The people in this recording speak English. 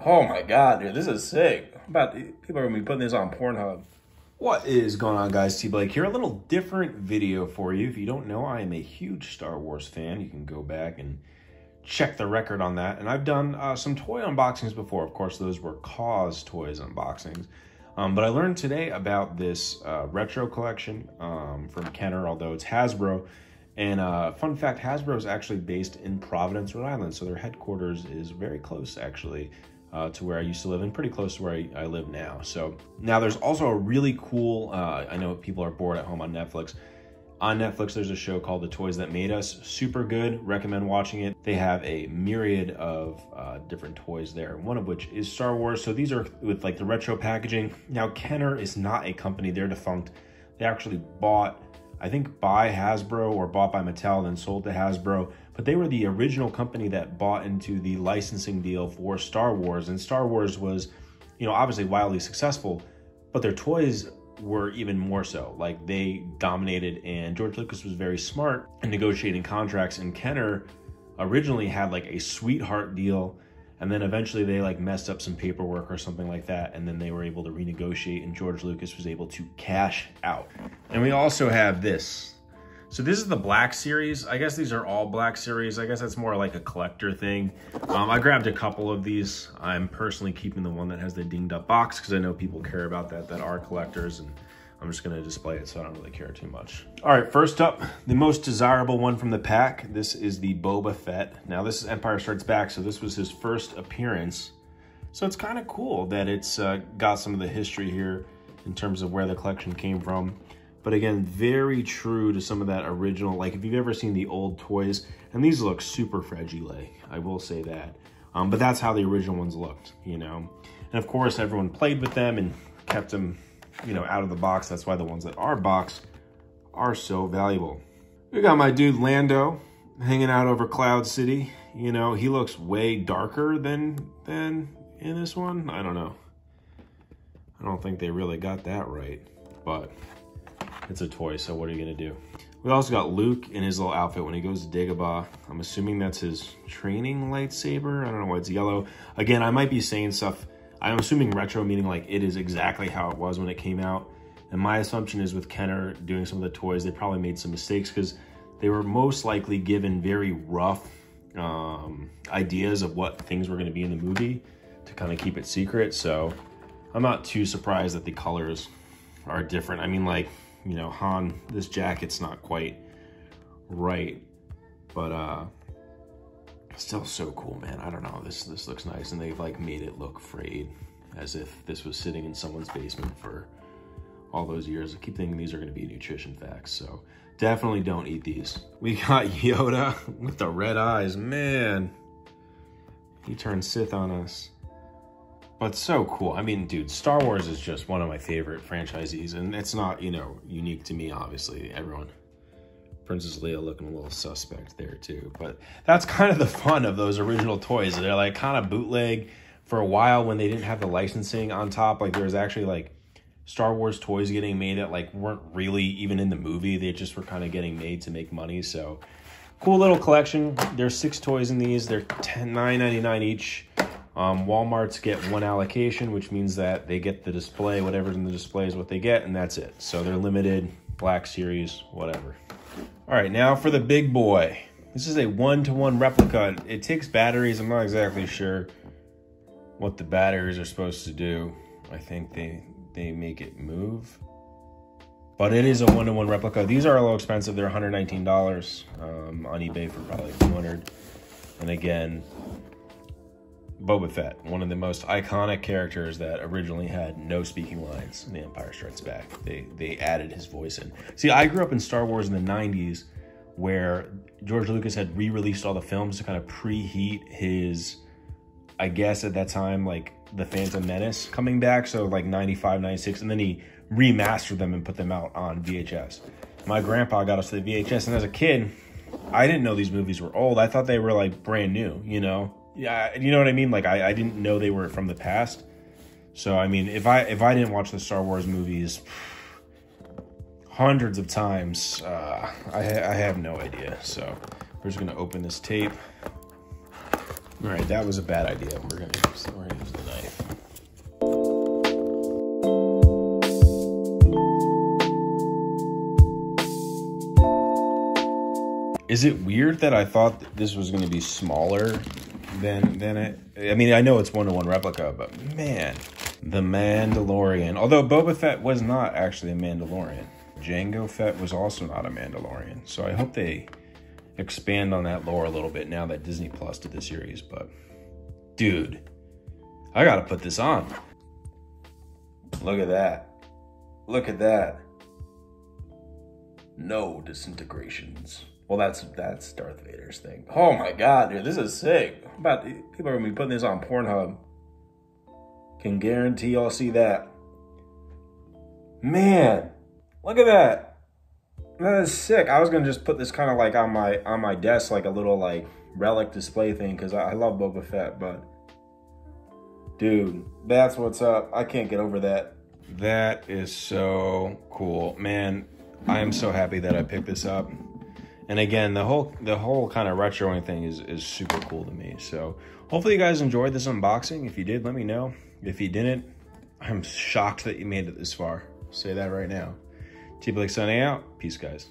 Oh my god, dude, this is sick. People are gonna be putting this on Pornhub. What is going on, guys? T Blake here. A little different video for you. If you don't know, I am a huge Star Wars fan. You can go back and check the record on that. And I've done some toy unboxings before. Of course, those were Cause Toys unboxings. But I learned today about this retro collection from Kenner, although it's Hasbro. And fun fact, Hasbro is actually based in Providence, Rhode Island. So their headquarters is very close, actually, to where I used to live and pretty close to where I live now. So now there's also a really cool, I know people are bored at home on Netflix. On Netflix, there's a show called The Toys That Made Us. Super good, recommend watching it. They have a myriad of different toys there, one of which is Star Wars. So these are with like the retro packaging. Now Kenner is not a company, they're defunct. They actually bought, I think by Hasbro or bought by Mattel, then sold to Hasbro. But they were the original company that bought into the licensing deal for Star Wars. And Star Wars was, you know, obviously wildly successful, but their toys were even more so. Like they dominated, and George Lucas was very smart in negotiating contracts. And Kenner originally had like a sweetheart deal, and then eventually they like messed up some paperwork or something like that, and then they were able to renegotiate, and George Lucas was able to cash out. And we also have this. So this is the Black Series. I guess these are all Black Series. I guess that's more like a collector thing. I grabbed a couple of these. I'm personally keeping the one that has the dinged up box because I know people care about that are collectors, and I'm just gonna display it so I don't really care too much. All right, first up, the most desirable one from the pack. This is the Boba Fett. Now this is Empire Strikes Back, so this was his first appearance. So it's kind of cool that it's got some of the history here in terms of where the collection came from. But again, very true to some of that original, like if you've ever seen the old toys, and these look super fragile, I will say that. But that's how the original ones looked, you know? And of course, everyone played with them and kept them, you know, out of the box. That's why the ones that are boxed are so valuable. We got my dude Lando hanging out over Cloud City. You know, he looks way darker than in this one. I don't know. I don't think they really got that right, but it's a toy, so what are you gonna do? We also got Luke in his little outfit when he goes to Dagobah. I'm assuming that's his training lightsaber. I don't know why it's yellow. Again, I might be saying stuff. I'm assuming retro, meaning like it is exactly how it was when it came out. And my assumption is with Kenner doing some of the toys, they probably made some mistakes because they were most likely given very rough ideas of what things were gonna be in the movie to kind of keep it secret. So I'm not too surprised that the colors are different. I mean, like, you know, Han, this jacket's not quite right, but still so cool, man. I don't know, this looks nice, and they've like made it look frayed as if this was sitting in someone's basement for all those years. I keep thinking these are gonna be nutrition facts, so definitely don't eat these. We got Yoda with the red eyes, man. He turned Sith on us. But so cool. I mean, dude, Star Wars is just one of my favorite franchises, and it's not, you know, unique to me, obviously. Everyone. Princess Leia looking a little suspect there, too. But that's kind of the fun of those original toys. They're, like, kind of bootleg. For a while, when they didn't have the licensing on top, like, there was actually, like, Star Wars toys getting made that, like, weren't really even in the movie. They just were kind of getting made to make money, so cool little collection. There's 6 toys in these. They're $9.99 each. Walmart's get one allocation, which means that they get the display, whatever's in the display is what they get, and that's it. So they're limited, Black Series, whatever. All right, now for the big boy. This is a 1-to-1 replica. It takes batteries. I'm not exactly sure what the batteries are supposed to do. I think they make it move. But it is a 1-to-1 replica. These are a little expensive. They're $119 on eBay for probably $200. And again, Boba Fett, one of the most iconic characters that originally had no speaking lines in The Empire Strikes Back. They added his voice in. See, I grew up in Star Wars in the 90s where George Lucas had re-released all the films to kind of preheat his, I guess at that time, like The Phantom Menace coming back. So like 95, 96, and then he remastered them and put them out on VHS. My grandpa got us to the VHS, and as a kid, I didn't know these movies were old. I thought they were like brand new, you know? Yeah, you know what I mean? Like, I didn't know they were from the past. So, I mean, if I didn't watch the Star Wars movies hundreds of times, I have no idea. So, we're just going to open this tape. All right, that was a bad idea. We're going to use this. Is it weird that I thought that this was going to be smaller than it? I mean, I know it's 1-to-1 replica, but man, the Mandalorian. Although Boba Fett was not actually a Mandalorian. Jango Fett was also not a Mandalorian. So I hope they expand on that lore a little bit now that Disney Plus did the series. But dude, I got to put this on. Look at that. Look at that. No disintegrations. Well, that's Darth Vader's thing. Oh my god, dude, this is sick. People are gonna be putting this on Pornhub. Can guarantee I'll see that. Man, look at that. That is sick. I was gonna just put this kind of like on my desk, like a little like relic display thing, because I love Boba Fett, but dude, that's what's up. I can't get over that. That is so cool, man. I am so happy that I picked this up. And again, the whole kind of retroing thing is super cool to me. So hopefully you guys enjoyed this unboxing. If you did, let me know. If you didn't, I'm shocked that you made it this far. I'll say that right now. T-Blake signing out. Peace, guys.